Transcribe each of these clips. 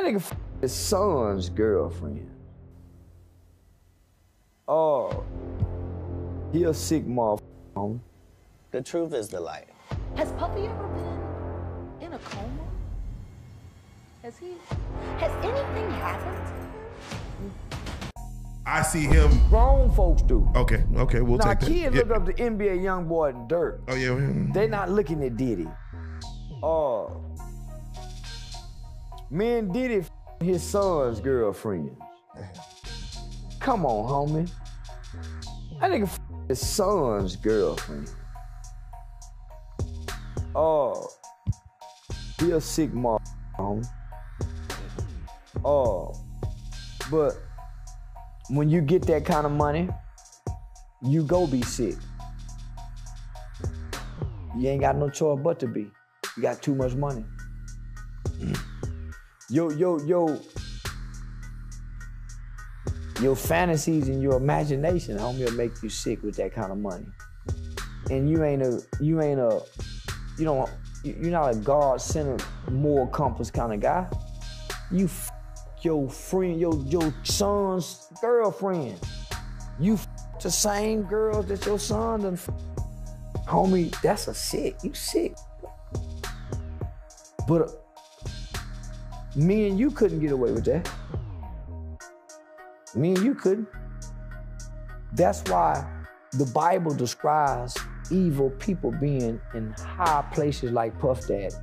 That nigga his son's girlfriend. Oh, he a sick motherfucker. The truth is the light. Has Puffy ever been in a coma? Has anything happened to him? I see him. Grown folks do. Okay, we'll take that. Kids look up to NBA YoungBoy and Dirt. Oh, yeah. They not looking at Diddy. Me and Diddy his son's girlfriend. Come on, homie. That nigga his son's girlfriend. Oh, he a sick motherfucker, homie. Oh, but when you get that kind of money, you go be sick. You ain't got no choice but to be. You got too much money. Your fantasies and your imagination, homie, will make you sick with that kind of money. And you're not a God-centered, moral compass kind of guy. You your friend, your son's girlfriend. You the same girls that your son done. Homie, that's a sick. You sick. But me and you couldn't get away with that. Me and you couldn't. That's why the Bible describes evil people being in high places like Puff Daddy.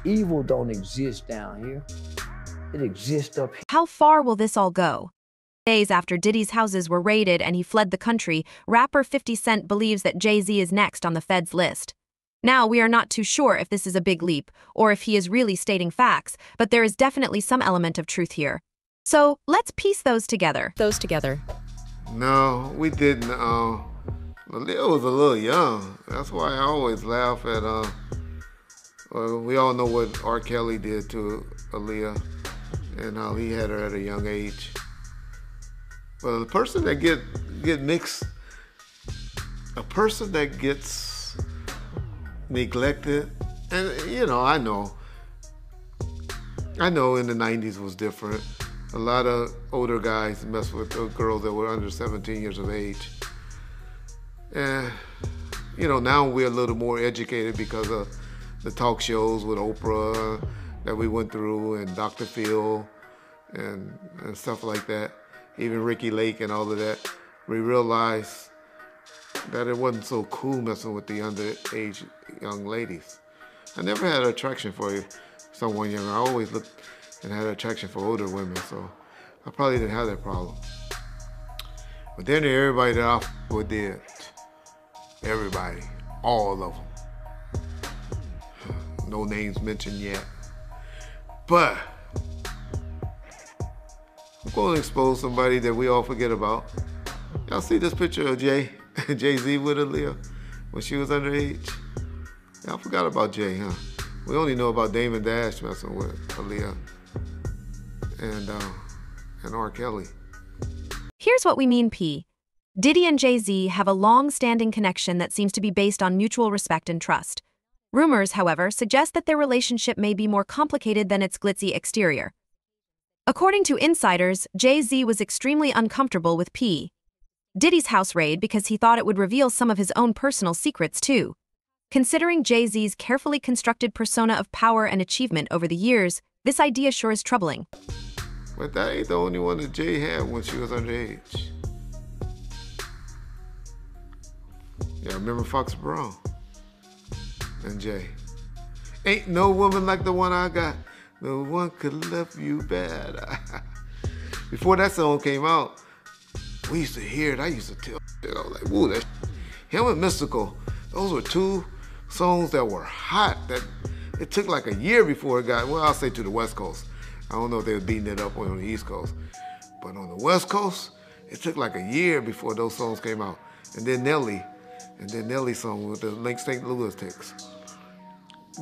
Evil don't exist down here. It exists up here. How far will this all go? Days after Diddy's houses were raided and he fled the country, rapper 50 Cent believes that Jay-Z is next on the Fed's list. Now, we are not too sure if this is a big leap or if he is really stating facts, but there is definitely some element of truth here. So, let's piece those together. No, we didn't. Lil was a little young. That's why I always laugh at, we all know what R. Kelly did to Aaliyah and how he had her at a young age. But the person that get mixed, a person that gets neglected, and I know in the 90s was different. A lot of older guys mess with girls that were under 17 years of age. And, now we're a little more educated because of the talk shows with Oprah that we went through and Dr. Phil and stuff like that. Even Ricky Lake and all of that. We realized that it wasn't so cool messing with the underage young ladies. I never had an attraction for someone young. I always looked and had an attraction for older women, so I probably didn't have that problem. But then everybody that I with did. Everybody, all of them. No names mentioned yet. But I'm going to expose somebody that we all forget about. Y'all see this picture of Jay-Z with Aaliyah when she was underage? Y'all forgot about Jay, huh? We only know about Damon Dash messing with Aaliyah and R. Kelly. Here's what we mean, P. Diddy and Jay-Z have a long-standing connection that seems to be based on mutual respect and trust. Rumors, however, suggest that their relationship may be more complicated than its glitzy exterior. According to insiders, Jay-Z was extremely uncomfortable with P. Diddy's house raid because he thought it would reveal some of his own personal secrets, too. Considering Jay-Z's carefully constructed persona of power and achievement over the years, this idea sure is troubling. But that ain't the only one that Jay had when she was underage. Yeah, remember Fox Brown and Jay. Ain't no woman like the one I got. No one could love you better. Before that song came out, we used to hear it. I used to tell, I was like, woo, that him and Mystical, those were two songs that were hot, that it took like a year before it got, well, I'll say to the West Coast. I don't know if they were beating it up on the East Coast, but on the West Coast, it took like a year before those songs came out. And then Nelly's song with the Link St. Louis ticks.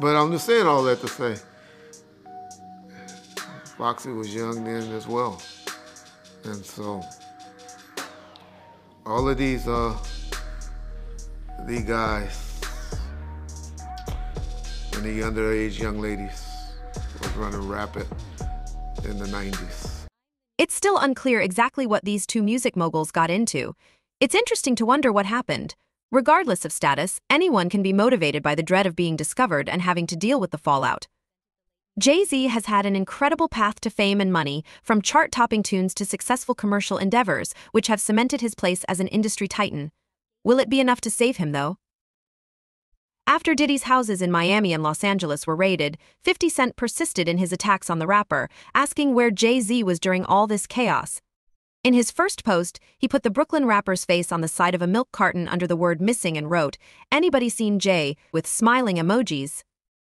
But I'm just saying all that to say, Foxy was young then as well. And so, all of these guys and the underage young ladies was running rapid in the 90s. It's still unclear exactly what these two music moguls got into. It's interesting to wonder what happened. Regardless of status, anyone can be motivated by the dread of being discovered and having to deal with the fallout. Jay-Z has had an incredible path to fame and money, from chart-topping tunes to successful commercial endeavors, which have cemented his place as an industry titan. Will it be enough to save him, though? After Diddy's houses in Miami and Los Angeles were raided, 50 Cent persisted in his attacks on the rapper, asking where Jay-Z was during all this chaos. In his first post, he put the Brooklyn rapper's face on the side of a milk carton under the word missing and wrote, "Anybody seen Jay?" with smiling emojis.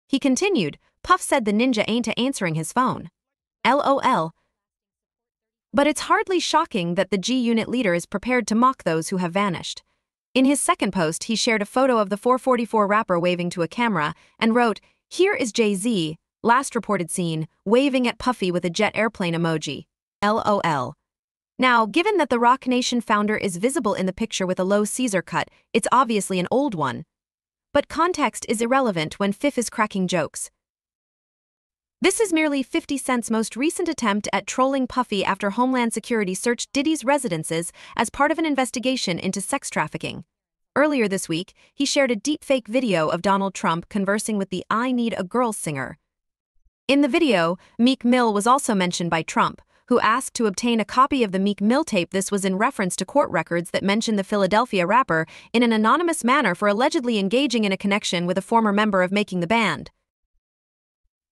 He continued, "Puff said the ninja ain't answering his phone. LOL. But it's hardly shocking that the G-Unit leader is prepared to mock those who have vanished. In his second post, he shared a photo of the 444 rapper waving to a camera and wrote, "Here is Jay-Z, last reported seen, waving at Puffy with a jet airplane emoji. LOL. Now, given that the Roc Nation founder is visible in the picture with a low Caesar cut, it's obviously an old one. But context is irrelevant when Fif is cracking jokes. This is merely 50 Cent's most recent attempt at trolling Puffy after Homeland Security searched Diddy's residences as part of an investigation into sex trafficking. Earlier this week, he shared a deepfake video of Donald Trump conversing with the I Need a Girl singer. In the video, Meek Mill was also mentioned by Trump, who asked to obtain a copy of the Meek Mill tape. This was in reference to court records that mention the Philadelphia rapper in an anonymous manner for allegedly engaging in a connection with a former member of Making the Band.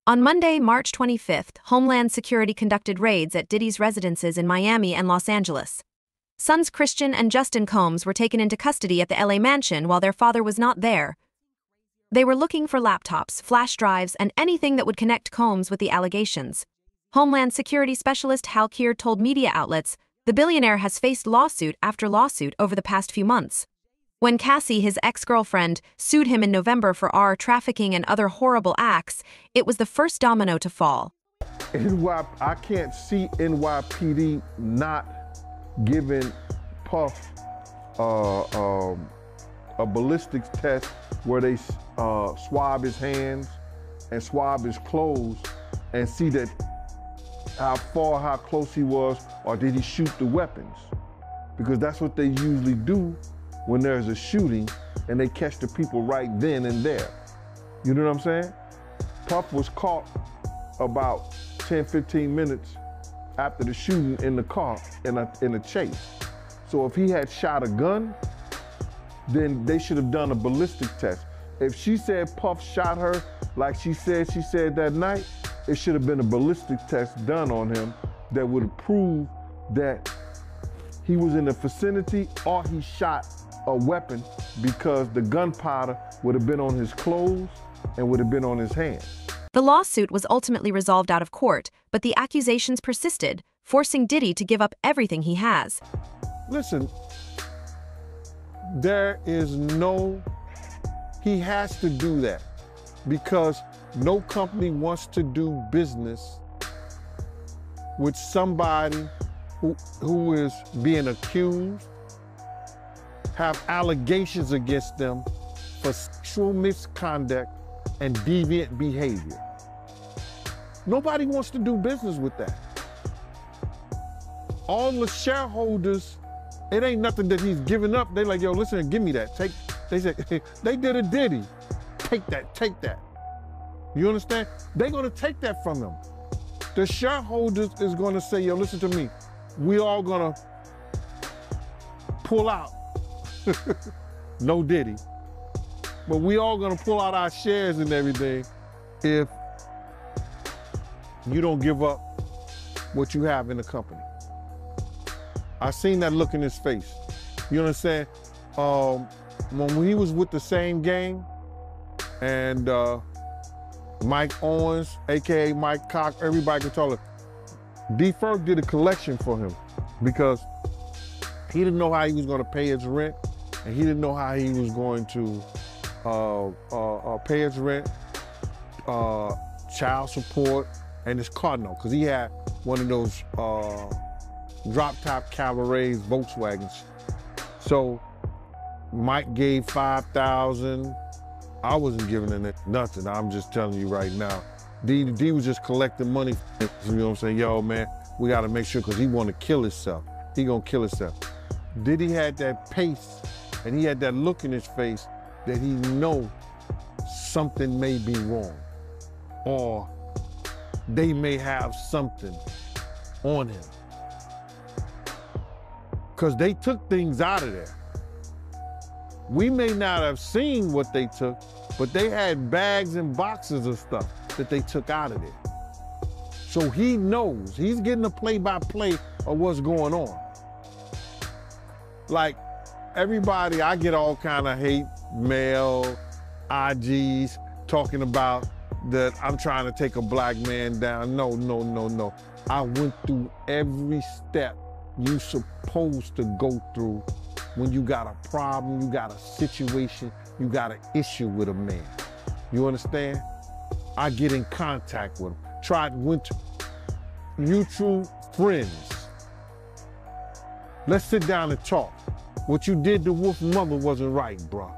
On Monday, March 25th, Homeland Security conducted raids at Diddy's residences in Miami and Los Angeles. Sons Christian and Justin Combs were taken into custody at the LA mansion while their father was not there. They were looking for laptops, flash drives, and anything that would connect Combs with the allegations. Homeland Security Specialist Hal Keir told media outlets the billionaire has faced lawsuit after lawsuit over the past few months. When Cassie, his ex-girlfriend, sued him in November for trafficking and other horrible acts, it was the first domino to fall. I can't see NYPD not giving Puff a ballistics test where they swab his hands and swab his clothes and see that how close he was, or did he shoot the weapons? Because that's what they usually do when there's a shooting and they catch the people right then and there. You know what I'm saying? Puff was caught about 10, 15 minutes after the shooting in the car in a chase. So if he had shot a gun, then they should have done a ballistic test. If she said Puff shot her like she said that night, it should have been a ballistic test done on him that would have proved that he was in the vicinity or he shot a weapon, because the gunpowder would have been on his clothes and would have been on his hands. The lawsuit was ultimately resolved out of court, but the accusations persisted, forcing Diddy to give up everything he has. Listen, he has to do that because no company wants to do business with somebody who is being accused, have allegations against them for sexual misconduct and deviant behavior. Nobody wants to do business with that. All the shareholders, it ain't nothing that he's giving up. They like, yo, listen, give me that. They said, they did a Diddy. Take that. You understand? They're gonna take that from him. The shareholders is gonna say, yo, listen to me. We all gonna pull out. No Diddy. But we all gonna pull out our shares and everything if you don't give up what you have in the company. I seen that look in his face. You understand? When he was with the same gang and Mike Owens, AKA Mike Cox, everybody could tell it, D-Ferg did a collection for him because he didn't know how he was gonna pay his rent, and he didn't know how he was going to pay his rent, child support, and his car note, because he had one of those drop-top Cabarets Volkswagens. So Mike gave $5,000. I wasn't giving him nothing. I'm just telling you right now. D was just collecting money. You know what I'm saying? Yo, man, we got to make sure because he want to kill himself. He gonna kill himself. Diddy had that pace and he had that look in his face that he know something may be wrong or they may have something on him. Because they took things out of there. We may not have seen what they took, but they had bags and boxes of stuff that they took out of there. So he knows, he's getting a play-by-play of what's going on. Like, everybody, I get all kind of hate mail, IGs, talking about that I'm trying to take a black man down. No, no, no, no. I went through every step you supposed to go through when you got a problem, you got a situation, you got an issue with a man. You understand? I get in contact with him. Went to mutual friends. Let's sit down and talk. What you did to Wolf's mother wasn't right, bro.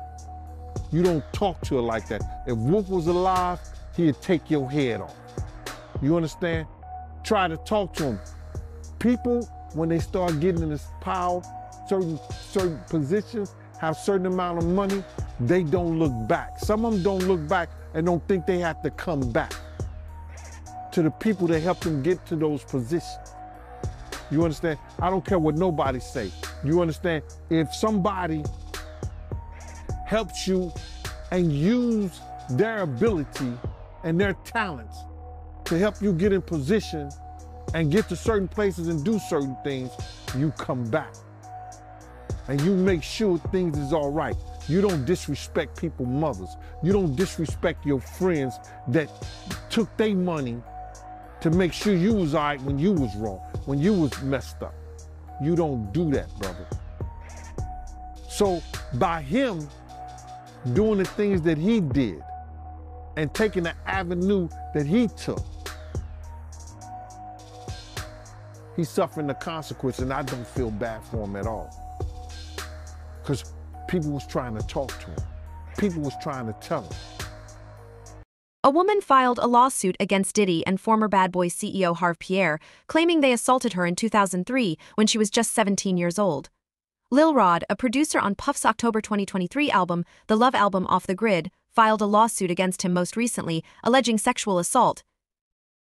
You don't talk to her like that. If Wolf was alive, he'd take your head off. You understand? Try to talk to him. People, when they start getting in this power, certain positions, have certain amount of money, they don't look back. Some of them don't look back and don't think they have to come back to the people that helped them get to those positions. You understand? I don't care what nobody say. You understand? If somebody helps you and use their ability and their talents to help you get in position and get to certain places and do certain things, you come back. And you make sure things is all right. You don't disrespect people's mothers. You don't disrespect your friends that took their money to make sure you was all right when you was wrong, when you was messed up. You don't do that, brother. So by him doing the things that he did and taking the avenue that he took, he's suffering the consequence, and I don't feel bad for him at all. Because people was trying to talk to him. People was trying to tell him. A woman filed a lawsuit against Diddy and former Bad Boy CEO Harve Pierre, claiming they assaulted her in 2003 when she was just 17 years old. Lil Rod, a producer on Puff's October 2023 album, The Love Album Off the Grid, filed a lawsuit against him most recently, alleging sexual assault.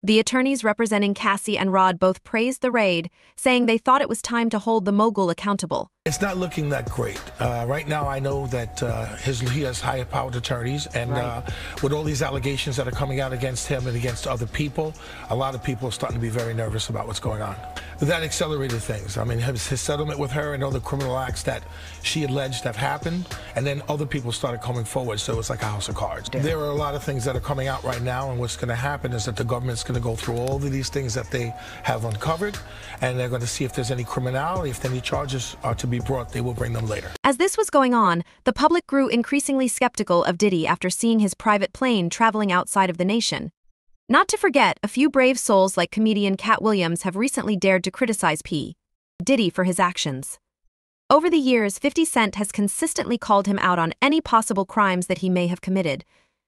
The attorneys representing Cassie and Rod both praised the raid, saying they thought it was time to hold the mogul accountable. It's not looking that great. Right now, I know that he has high-powered attorneys, and with all these allegations that are coming out against him and against other people, a lot of people are starting to be very nervous about what's going on. That accelerated things. I mean, his settlement with her and all the criminal acts that she alleged have happened, and then other people started coming forward, so it's like a house of cards. Damn. There are a lot of things that are coming out right now, and what's going to happen is that the government's going to go through all of these things that they have uncovered, and they're going to see if there's any criminality, if any charges are to be brought, they will bring them later. As this was going on, the public grew increasingly skeptical of Diddy after seeing his private plane traveling outside of the nation. Not to forget, a few brave souls like comedian Cat Williams have recently dared to criticize P. Diddy for his actions. Over the years, 50 Cent has consistently called him out on any possible crimes that he may have committed.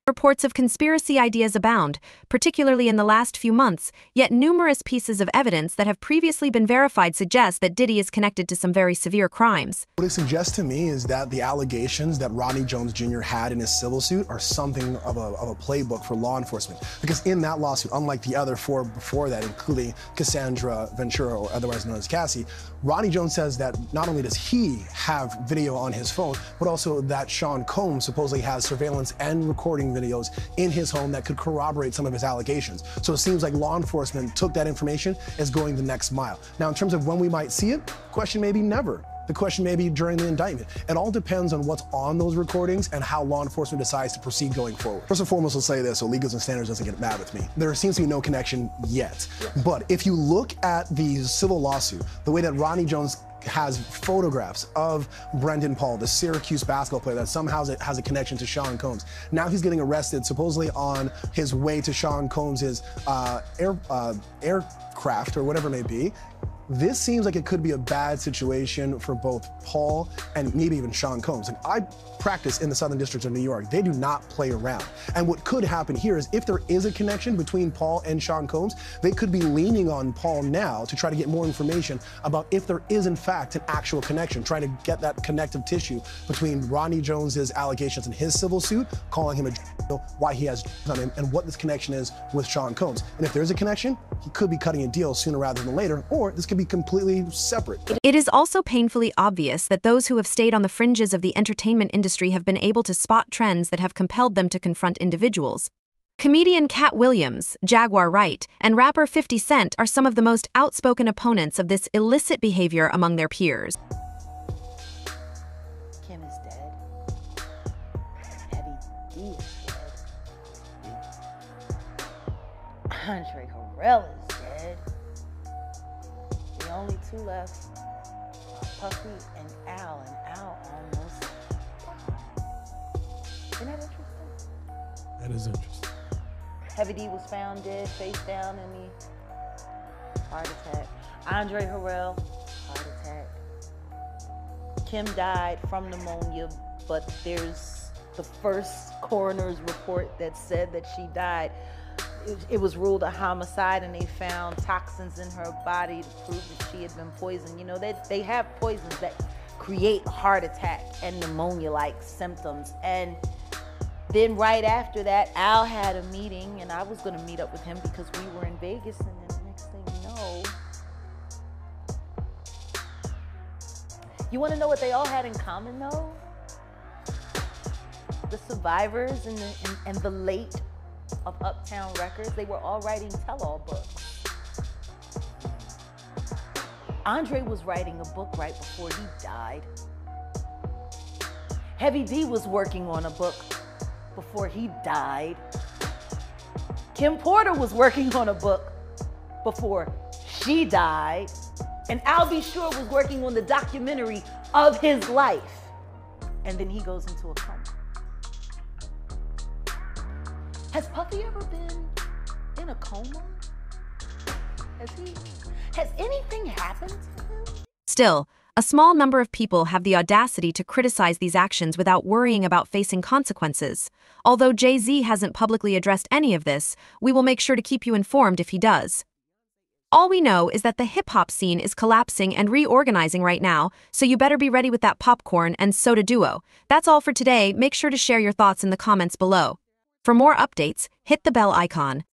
Reports of conspiracy ideas abound, particularly in the last few months, yet numerous pieces of evidence that have previously been verified suggest that Diddy is connected to some very severe crimes. What it suggests to me is that the allegations that Rodney Jones Jr. had in his civil suit are something of a playbook for law enforcement. Because in that lawsuit, unlike the other four before that, including Cassandra Ventura, or otherwise known as Cassie, Rodney Jones says that not only does he have video on his phone, but also that Sean Combs supposedly has surveillance and recording videos in his home that could corroborate some of his allegations. So it seems like law enforcement took that information as going the next mile. Now, in terms of when we might see it, question may be never. The question may be during the indictment. It all depends on what's on those recordings and how law enforcement decides to proceed going forward. First and foremost, I'll say this so Legals and Standards doesn't get mad with me. There seems to be no connection yet. But if you look at the civil lawsuit, the way that Rodney Jones has photographs of Brendan Paul, the Syracuse basketball player that somehow has a connection to Sean Combs. Now he's getting arrested supposedly on his way to Sean Combs' aircraft or whatever it may be. This seems like it could be a bad situation for both Paul and maybe even Sean Combs. And I practice in the Southern District of New York. They do not play around. And what could happen here is if there is a connection between Paul and Sean Combs, they could be leaning on Paul now to try to get more information about if there is in fact an actual connection, trying to get that connective tissue between Ronnie Jones's allegations in his civil suit, calling him a why he has on him, and what this connection is with Sean Combs. And if there's a connection, he could be cutting a deal sooner rather than later, or this could be completely separate. It is also painfully obvious that those who have stayed on the fringes of the entertainment industry have been able to spot trends that have compelled them to confront individuals. Comedian Cat Williams, Jaguar Wright, and rapper 50 Cent are some of the most outspoken opponents of this illicit behavior among their peers. Kim is dead. Heavy D is dead. Andre Harrell is dead. The only two left are Puffy and Al almost died. Isn't that interesting? That is interesting. Heavy D was found dead, face down in the heart attack. Andre Harrell, heart attack. Kim died from pneumonia, but there's the first coroner's report that said that she died. It was ruled a homicide, and they found toxins in her body to prove that she had been poisoned. You know, they have poisons that create heart attack and pneumonia-like symptoms. And then right after that, Al had a meeting, and I was going to meet up with him because we were in Vegas, and then the next thing you know, you want to know what they all had in common, though? The survivors and the late of Uptown Records, they were all writing tell-all books. Andre was writing a book right before he died. Heavy D was working on a book before he died. Kim Porter was working on a book before she died. And Al B. Sure was working on the documentary of his life. And then he goes into a coma. Has Puffy ever been in a coma? Has anything happened to him? Still, a small number of people have the audacity to criticize these actions without worrying about facing consequences. Although Jay-Z hasn't publicly addressed any of this, we will make sure to keep you informed if he does. All we know is that the hip-hop scene is collapsing and reorganizing right now, so you better be ready with that popcorn and soda duo. That's all for today. Make sure to share your thoughts in the comments below. For more updates, hit the bell icon.